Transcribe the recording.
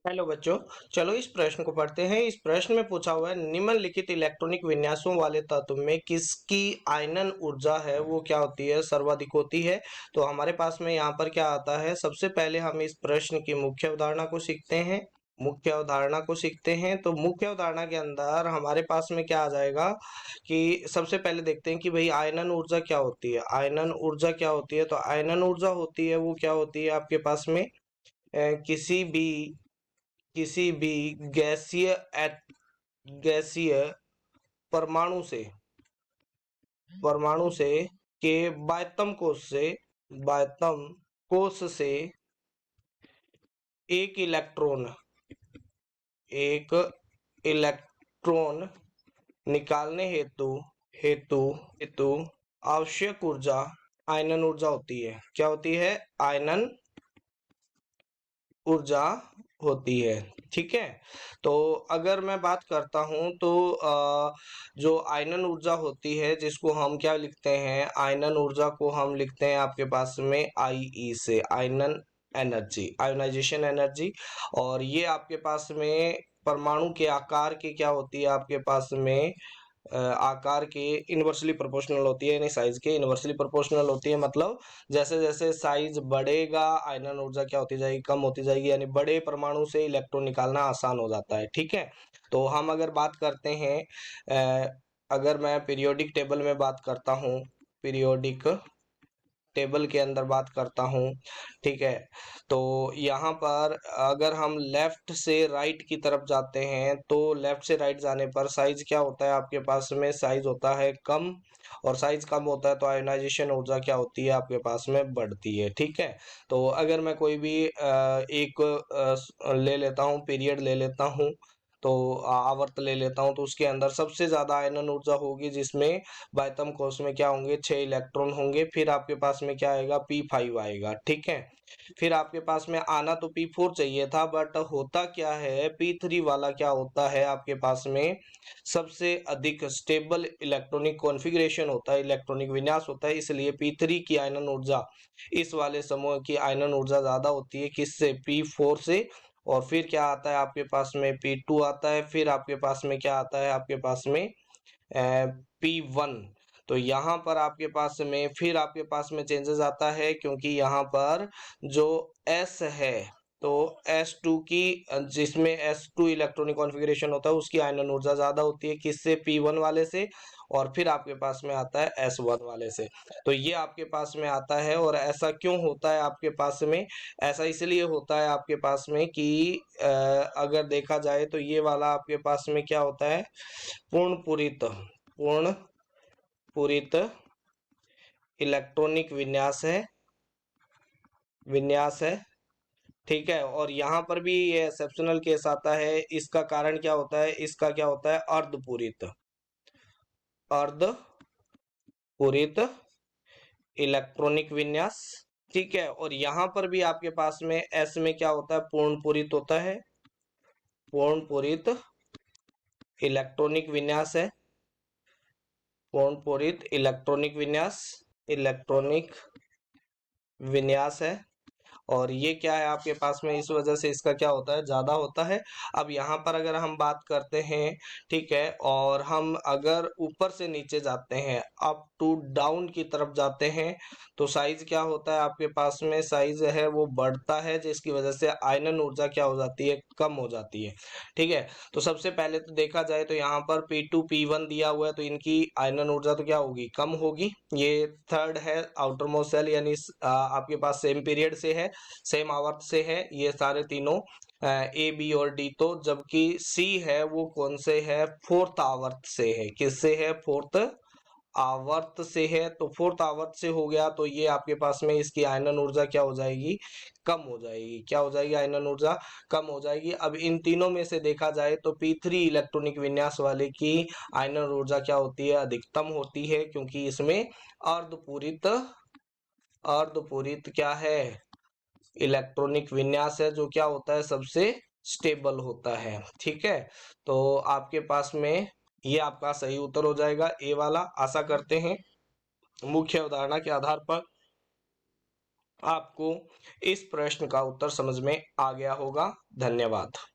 Hello बच्चों। चलो इस प्रश्न को पढ़ते हैं। इस प्रश्न में पूछा हुआ है निम्नलिखित इलेक्ट्रॉनिक विन्यासों वाले तत्व में किसकी आयनन ऊर्जा है वो क्या होती है, सर्वाधिक होती है। तो हमारे पास में यहाँ पर क्या आता है, सबसे पहले हम इस प्रश्न की मुख्य अवधारणा को सीखते हैं। तो मुख्य अवधारणा के अंदर हमारे पास में क्या आ जाएगा कि सबसे पहले देखते हैं कि भाई आयनन ऊर्जा क्या होती है। आयनन ऊर्जा क्या होती है, तो आयनन ऊर्जा होती है वो क्या होती है आपके पास में किसी भी गैसीय गैसीय परमाणु से परमाणु से के बाह्यतम कोश से एक इलेक्ट्रॉन एक इलेक्ट्रॉन निकालने हेतु हेतु हेतु आवश्यक ऊर्जा आयनन ऊर्जा होती है। क्या होती है? आयनन ऊर्जा होती है। ठीक है। तो अगर मैं बात करता हूं तो जो आयनन ऊर्जा होती है जिसको हम क्या लिखते हैं, आयनन ऊर्जा को हम लिखते हैं आपके पास में आईई से, आयनन एनर्जी, आयोनाइजेशन एनर्जी। और ये आपके पास में परमाणु के आकार की क्या होती है आपके पास में आकार के इनवर्सली प्रोपोर्शनल होती है, यानी साइज के इनवर्सली प्रोपोर्शनल होती है। मतलब जैसे जैसे साइज बढ़ेगा आयनन ऊर्जा क्या होती जाएगी, कम होती जाएगी, यानी बड़े परमाणु से इलेक्ट्रॉन निकालना आसान हो जाता है। ठीक है। तो हम अगर बात करते हैं अगर मैं पीरियोडिक टेबल में बात करता हूँ, पीरियोडिक टेबल के अंदर बात करता हूँ, ठीक है। तो यहाँ पर अगर हम लेफ्ट से राइट की तरफ जाते हैं तो लेफ्ट से राइट जाने पर साइज क्या होता है आपके पास में, साइज होता है कम। और साइज कम होता है तो आयोनाइजेशन ऊर्जा क्या होती है आपके पास में, बढ़ती है। ठीक है। तो अगर मैं कोई भी एक ले लेता हूँ, पीरियड ले लेता हूँ, तो आवर्त ले लेता हूँ, तो उसके अंदर सबसे ज्यादा आयनन ऊर्जा होगी जिसमें बाह्यतम कोश में क्या होंगे, 6 इलेक्ट्रॉन होंगे। फिर आपके पास में क्या आएगा, P5 आएगा। ठीक है। फिर आपके पास में आना तो P4 चाहिए था, बट होता क्या है, P3 वाला क्या होता है आपके पास में, सबसे अधिक स्टेबल इलेक्ट्रॉनिक कॉन्फ़िगरेशन होता है, इलेक्ट्रॉनिक विन्यास होता है, इसलिए P3 की आयनन ऊर्जा, इस वाले समूह की आयनन ऊर्जा ज्यादा होती है किससे, P4 से। और फिर क्या आता है आपके पास में, P2 आता है। फिर आपके पास में क्या आता है आपके पास में P1। तो यहाँ पर आपके पास में फिर आपके पास में चेंजेस आता है, क्योंकि यहाँ पर जो S है, तो S2 की जिसमें S2 इलेक्ट्रॉनिक कॉन्फ़िगरेशन होता है उसकी आयनन ऊर्जा ज्यादा होती है किससे, P1 वाले से। और फिर आपके पास में आता है S1 वाले से। तो ये आपके पास में आता है। और ऐसा क्यों होता है आपके पास में, ऐसा इसलिए होता है आपके पास में कि अगर देखा जाए तो ये वाला आपके पास में क्या होता है, पूर्ण पूरित इलेक्ट्रॉनिक विन्यास है। ठीक है। और यहाँ पर भी ये एक्सेप्शनल केस आता है। इसका कारण क्या होता है, इसका क्या होता है, अर्धपूरित इलेक्ट्रॉनिक विन्यास। ठीक है। और यहाँ पर भी आपके पास में एस में क्या होता है, पूर्ण पूरित होता है, पूर्ण पूरित इलेक्ट्रॉनिक विन्यास है, पूर्ण पूरित इलेक्ट्रॉनिक विन्यास है। और ये क्या है आपके पास में, इस वजह से इसका क्या होता है, ज्यादा होता है। अब यहाँ पर अगर हम बात करते हैं, ठीक है, और हम अगर ऊपर से नीचे जाते हैं, अप टू डाउन की तरफ जाते हैं, तो साइज क्या होता है आपके पास में, साइज है वो बढ़ता है, जिसकी वजह से आयनन ऊर्जा क्या हो जाती है, कम हो जाती है। ठीक है। तो सबसे पहले तो देखा जाए तो यहाँ पर P2 P1 दिया हुआ है, तो इनकी आयनन ऊर्जा तो क्या होगी, कम होगी। ये थर्ड है आउटर मोस्ट सेल, यानी आपके पास सेम पीरियड से है, सेम आवर्त से है ये सारे तीनों, ए बी और डी। तो जबकि सी है वो कौन से है, फोर्थ आवर्त से है। किससे है, फोर्थ आवर्त से है। तो फोर्थ आवर्त से हो गया तो ये आपके पास में इसकी आयनन ऊर्जा क्या हो जाएगी, कम हो जाएगी। क्या हो जाएगी, आयनन ऊर्जा कम हो जाएगी। अब इन तीनों में से देखा जाए तो P3 इलेक्ट्रॉनिक विन्यास वाले की आयनन ऊर्जा क्या होती है, अधिकतम होती है, क्योंकि इसमें अर्धपूरित अर्धपूरित क्या है, इलेक्ट्रॉनिक विन्यास है, जो क्या होता है, सबसे स्टेबल होता है। ठीक है। तो आपके पास में ये आपका सही उत्तर हो जाएगा, ए वाला। आशा करते हैं मुख्य अवधारणा के आधार पर आपको इस प्रश्न का उत्तर समझ में आ गया होगा। धन्यवाद।